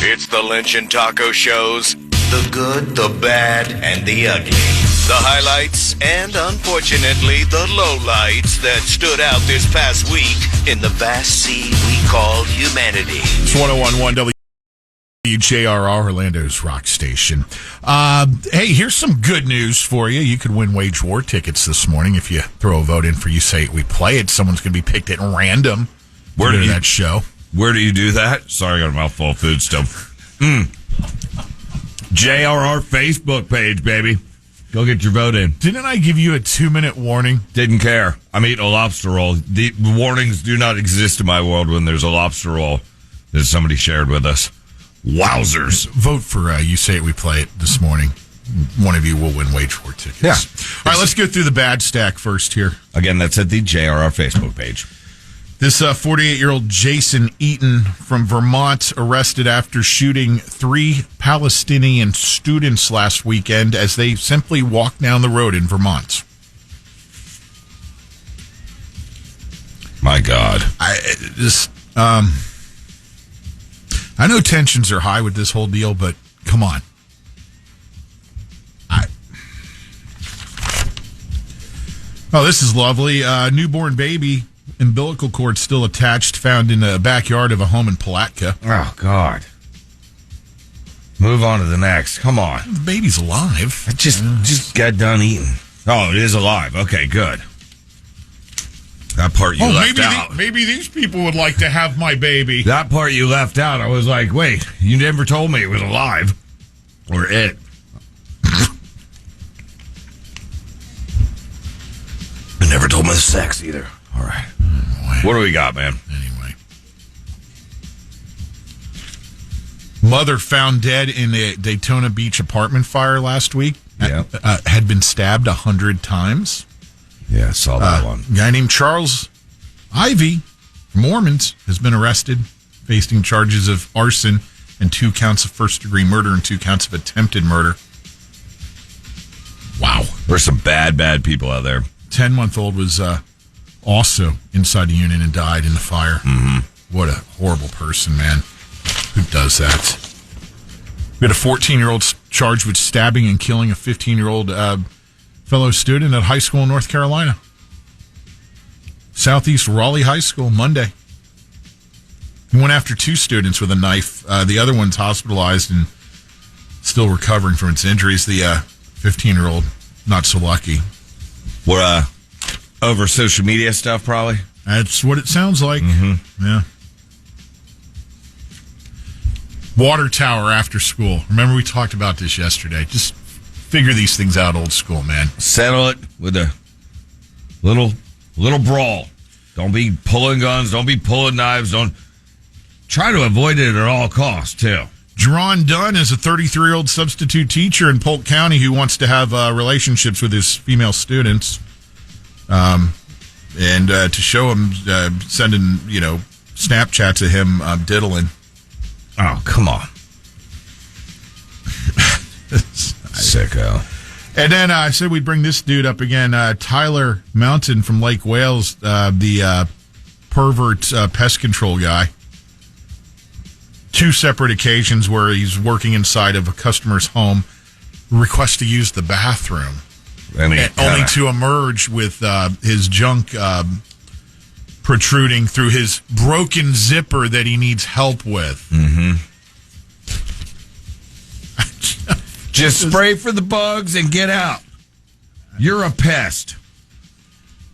It's the Lynch and Taco Shows. The good, the bad, and the ugly. The highlights and, unfortunately, the lowlights that stood out this past week in the vast sea we call humanity. It's 101.1 WJRR, Orlando's rock station. Hey, here's some good news for you. You could win Wage War tickets this morning if you throw a vote in for You Say It, We Play It. Someone's going to be picked at random Where do that show. Where do you do that? Sorry, I got a mouthful of food still. JRR Facebook page, baby. Go get your vote in. Didn't I give you a 2-minute warning? Didn't care. I'm eating a lobster roll. The warnings do not exist in my world when there's a lobster roll that somebody shared with us. Wowzers. Vote for You Say It, We Play It this morning. One of you will win Wage War tickets. Yeah. All right, let's go through the bad stack first here. Again, that's at the JRR Facebook page. This 48-year-old Jason Eaton from Vermont arrested after shooting 3 Palestinian students last weekend as they simply walked down the road in Vermont. My God. I know tensions are high with this whole deal, but come on. This is lovely. Newborn baby, umbilical cord still attached, found in the backyard of a home in Palatka. Oh, God. Move on to the next. Come on. The baby's alive. I just got done eating. Oh, it is alive. Okay, good. That part you left out. Maybe these people would like to have my baby. That part you left out. I was like, wait, you never told me it was alive. Or it. You never told me the sex either. All right. What do we got, man? Anyway. Mother found dead in the Daytona Beach apartment fire last week. Yeah. Had been stabbed 100 times. Yeah, I saw that one. A guy named Charles Ivy from Mormons has been arrested, facing charges of arson and 2 counts of first-degree murder and 2 counts of attempted murder. Wow. There's some bad people out there. 10-month-old was also inside the unit and died in the fire. Mm-hmm. What a horrible person, man. Who does that? We had a 14-year-old charged with stabbing and killing a 15-year-old fellow student at high school in North Carolina. Southeast Raleigh High School, Monday. He went after 2 students with a knife. The other one's hospitalized and still recovering from its injuries. The 15-year-old, not so lucky. We're over social media stuff, probably. That's what it sounds like. Mm-hmm. Yeah. Water tower after school. Remember we talked about this yesterday. Just figure these things out old school, man. Settle it with a little brawl. Don't be pulling guns. Don't be pulling knives. Don't try to avoid it at all costs, too. Jerron Dunn is a 33-year-old substitute teacher in Polk County who wants to have relationships with his female students. And to show him, sending, Snapchats of him diddling. Oh, come on. Sicko. And then I said we'd bring this dude up again. Tyler Mountain from Lake Wales, the pervert pest control guy. 2 separate occasions where he's working inside of a customer's home, requests to use the bathroom, only to emerge with his junk protruding through his broken zipper that he needs help with. Mm-hmm. Just spray for the bugs and get out. You're a pest.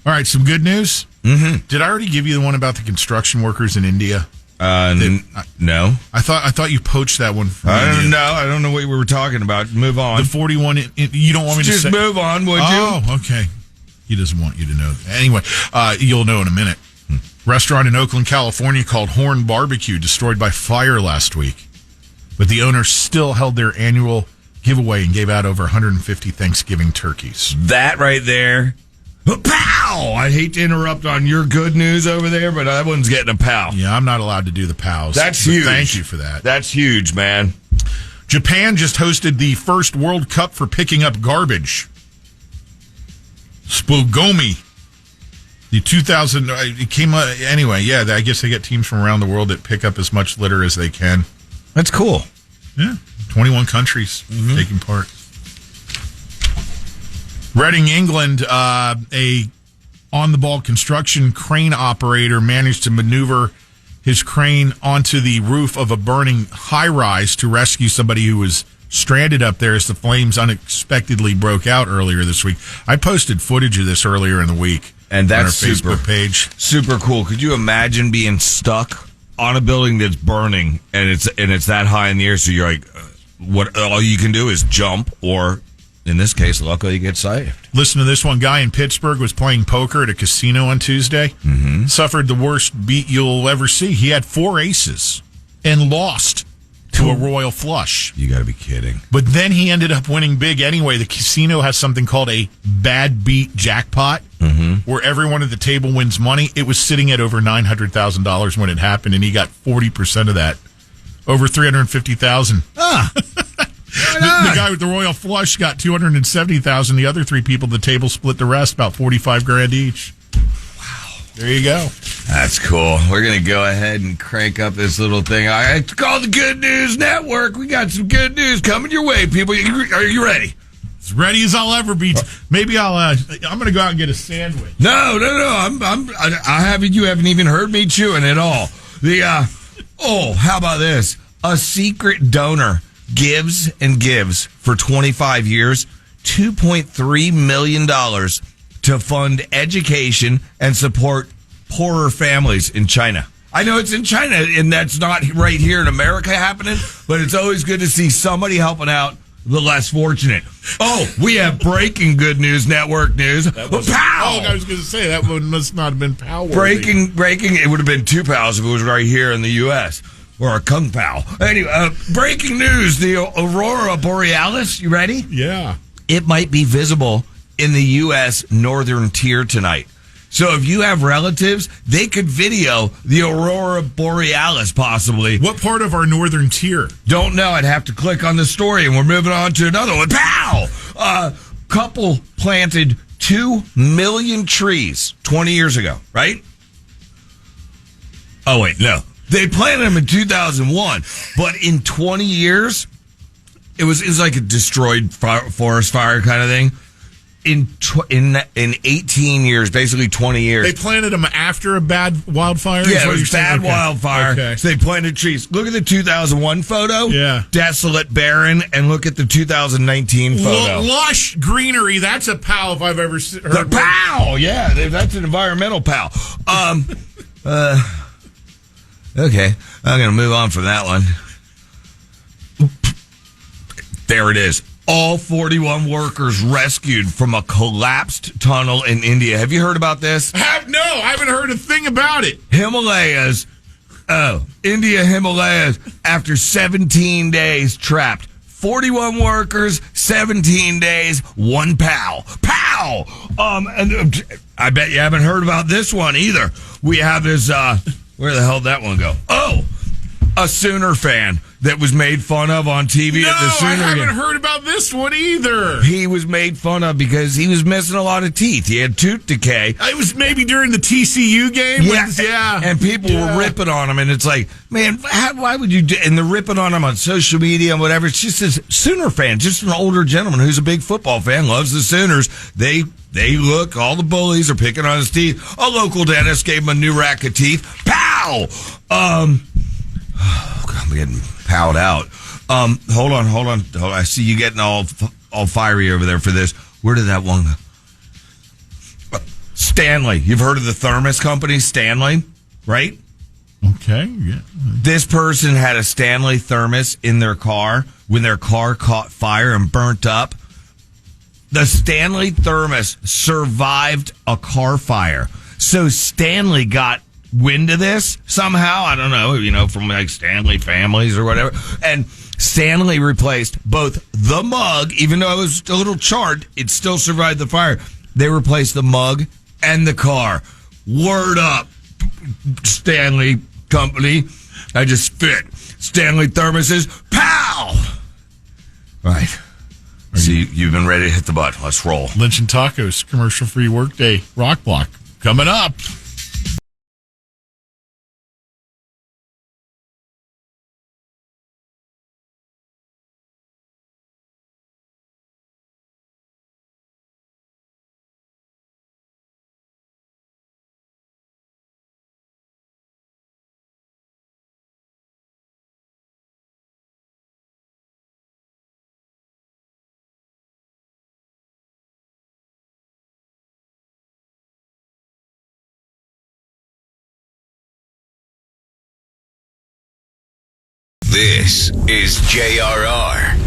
All right, some good news. Mm-hmm. Did I already give you the one about the construction workers in India? No. I thought you poached that one. I don't know what we were talking about. Move on. The 41. You don't want me to just move on, would you? Oh, okay. He doesn't want you to know. Anyway, you'll know in a minute. Restaurant in Oakland, California called Horn Barbecue destroyed by fire last week, but the owners still held their annual giveaway and gave out over 150 Thanksgiving turkeys. That right there. Pow! I hate to interrupt on your good news over there, but that one's getting a pow. Yeah, I'm not allowed to do the pows. That's huge. Thank you for that. That's huge, man. Japan just hosted the first World Cup for picking up garbage. Spogomi. The 2000, it came anyway, yeah, I guess they get teams from around the world that pick up as much litter as they can. That's cool. Yeah, 21 countries taking part. Reading, England, a on-the-ball construction crane operator managed to maneuver his crane onto the roof of a burning high-rise to rescue somebody who was stranded up there as the flames unexpectedly broke out earlier this week. I posted footage of this earlier in the week, and that's on our Facebook page. Super cool. Could you imagine being stuck on a building that's burning and it's that high in the air? So you're like, what? All you can do is jump, or in this case, luckily you get saved. Listen to this one. Guy in Pittsburgh was playing poker at a casino on Tuesday. Suffered the worst beat you'll ever see. He had 4 aces and lost to a royal flush. You got to be kidding. But then he ended up winning big anyway. The casino has something called a bad beat jackpot, where everyone at the table wins money. It was sitting at over $900,000 when it happened, and he got 40% of that. Over $350,000. The guy with the royal flush got $270,000. The other 3 people at the table split the rest, about $45,000 each. Wow! There you go. That's cool. We're gonna go ahead and crank up this little thing. It's called the Good News Network. We got some good news coming your way, people. Are you ready? As ready as I'll ever be. Maybe I'm gonna go out and get a sandwich. No. You haven't even heard me chewing at all. How about this? A secret donor gives and gives for 25 years, $2.3 million to fund education and support poorer families in China. I know it's in China, and that's not right here in America happening, but it's always good to see somebody helping out the less fortunate. Oh, we have breaking Good News Network news. Pow! I was going to say, that one must not have been pow. Breaking. It would have been 2 pows if it was right here in the U.S., or a kung pao. Anyway, breaking news. The Aurora Borealis, you ready? Yeah. It might be visible in the U.S. northern tier tonight. So if you have relatives, they could video the Aurora Borealis possibly. What part of our northern tier? Don't know. I'd have to click on the story, and we're moving on to another one. Pow! Couple planted 2 million trees 20 years ago, right? Oh, wait, no. They planted them in 2001, but in 20 years, it was like a destroyed forest fire kind of thing. In 18 years, basically 20 years. They planted them after a bad wildfire? Yeah, it was bad wildfire. Okay. So they planted trees. Look at the 2001 photo. Yeah. Desolate, barren. And look at the 2019 photo. Lush greenery. That's a POW if I've ever heard. The POW! Yeah, that's an environmental POW. Okay, I'm going to move on from that one. There it is. All 41 workers rescued from a collapsed tunnel in India. Have you heard about this? No, I haven't heard a thing about it. India Himalayas, after 17 days trapped. 41 workers, 17 days, 1 POW. POW! And I bet you haven't heard about this one either. We have this, where the hell did that one go? Oh, a Sooner fan that was made fun of on TV at the Sooner game. I haven't heard about this one either. He was made fun of because he was missing a lot of teeth. He had tooth decay. It was maybe during the TCU game. Yeah. And people were ripping on him, and it's like, man, why would you do? And they're ripping on him on social media and whatever. It's just this Sooner fan, just an older gentleman who's a big football fan, loves the Sooners. They look, all the bullies are picking on his teeth. A local dentist gave him a new rack of teeth. Pow! I'm getting powed out. Hold on. I see you getting all fiery over there for this. Where did that one go? Stanley. You've heard of the thermos company, Stanley, right? Okay, yeah. This person had a Stanley thermos in their car when their car caught fire and burnt up. The Stanley thermos survived a car fire. So Stanley got wind of this somehow. I don't know, from like Stanley families or whatever. And Stanley replaced both the mug, even though it was a little charred, it still survived the fire. They replaced the mug and the car. Word up, Stanley company. I just fit. Stanley thermoses. Pow! Right. See, you've been ready to hit the button. Let's roll. Lynch and Tacos, commercial-free workday rock block coming up. This is JRR.